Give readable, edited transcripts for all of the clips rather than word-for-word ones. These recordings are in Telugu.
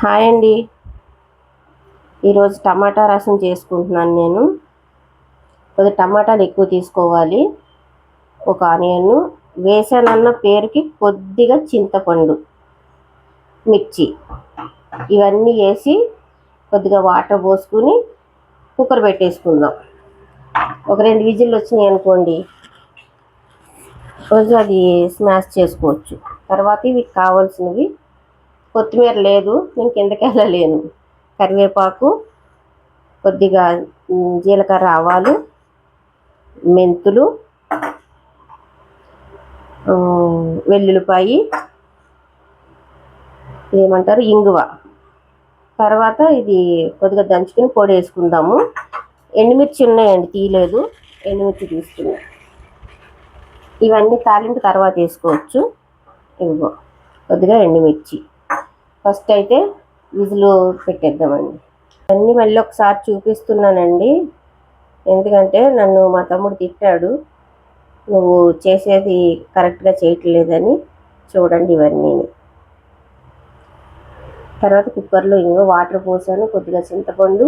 హాయ్ అండి. ఈరోజు టమాటా రసం చేసుకుంటున్నాను నేను. కొద్దిగా టమాటాలు ఎక్కువ తీసుకోవాలి. ఒక ఆనియన్ వేసానన్న పేరుకి కొద్దిగా చింతపండు, మిర్చి ఇవన్నీ వేసి కొద్దిగా వాటర్ పోసుకుని కుక్కర్ పెట్టేసుకుందాం. ఒక 2 విజిల్లు వచ్చినాయి అనుకోండి, రోజు అది స్మాష్ చేసుకోవచ్చు. తర్వాత ఇవి కావాల్సినవి కొత్తిమీర లేదు, నేను కిందకి వెళ్ళలేను. కరివేపాకు, కొద్దిగా జీలకర్ర, ఆవాలు, మెంతులు, వెల్లుల్లిపాయి, ఏమంటారు ఇంగువ. తర్వాత ఇది కొద్దిగా దంచుకుని పొడి వేసుకుందాము. ఎండుమిర్చి ఉన్నాయండి, తీయలేదు, ఎండుమిర్చి తీసుకున్నాం. ఇవన్నీ తాలింపు తర్వాత వేసుకోవచ్చు. ఇదిగో కొద్దిగా ఎండుమిర్చి. ఫస్ట్ అయితే విజిల్ పెట్టేద్దామండి. అన్నీ మళ్ళీ ఒకసారి చూపిస్తున్నానండి, ఎందుకంటే నన్ను మా తమ్ముడు తిట్టాడు, నువ్వు చేసేది కరెక్ట్గా చేయట్లేదని. చూడండి ఇవన్నీ. తర్వాత కుక్కర్లో ఇంకో వాటర్ పోసాను, కొద్దిగా చింతపండు,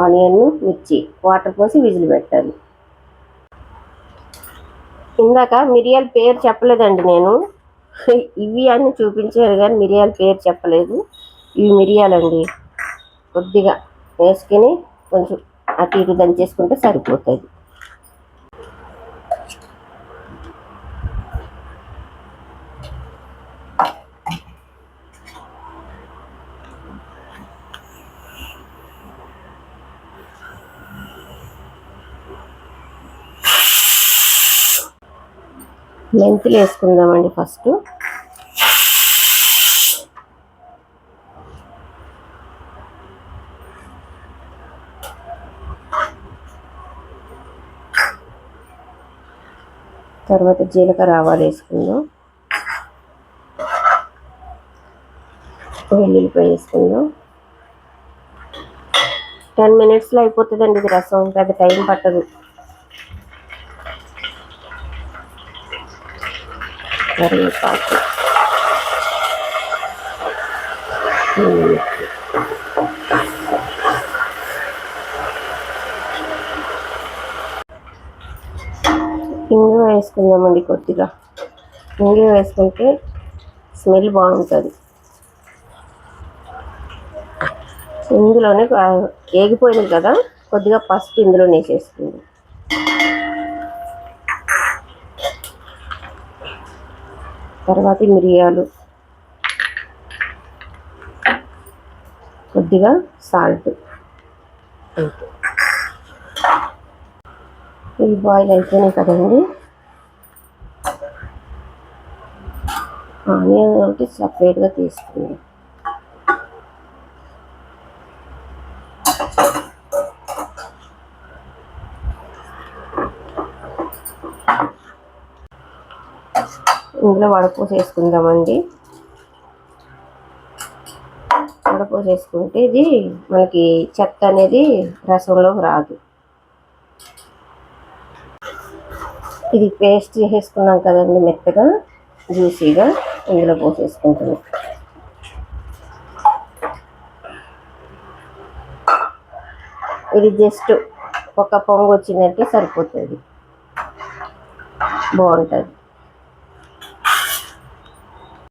ఆనియన్, మిర్చి వాటర్ పోసి విజిల్ పెట్టాలి. ఇందాక మిరియాల పేరు చెప్పలేదండి నేను. ఇవి అని చూపించారు కానీ మిరియాల పేరు చెప్పలేదు. ఇవి మిరియాలండి. కొద్దిగా వేసుకుని కొంచెం అటు ఇటు దంచేసుకుంటే సరిపోతుంది. మెంతులు వేసుకుందామండి ఫస్ట్. తర్వాత జీలకర్ర, ఆవాలు వేసుకుందాం. వెల్లుల్లిపాయ వేసుకుందాం. 10 minutesలో అయిపోతుందండి ఇది రసం, పెద్ద టైం పట్టదు. కరివేపాకు, ఇంగువ వేసుకుందామండి. కొద్దిగా ఇంగువ వేసుకుంటే స్మెల్ బాగుంటుంది. ఇందులోనే ఏగిపోయింది కదా, కొద్దిగా పసుపు ఇందులోనే వేసేస్తుంది. తర్వాత మిరియాలు, కొద్దిగా సాల్ట్. ఇవి బాయిల్ అయిపోయినాయి కదండి. ఆనియన్ ఒకటి సపరేట్గా తీసుకున్నాం. ఇందులో వడపోసి వేసుకుందామండి. వడపోసి వేసుకుంటే ఇది మనకి చెత్త అనేది రసంలోకి రాదు. ఇది పేస్ట్ చేసేసుకున్నాం కదండి, మెత్తగా జ్యూసీగా. ఇందులో పోసేసుకుంటున్నాం. ఇది జస్ట్ ఒక పొంగు వచ్చినట్టు సరిపోతుంది, బాగుంటుంది.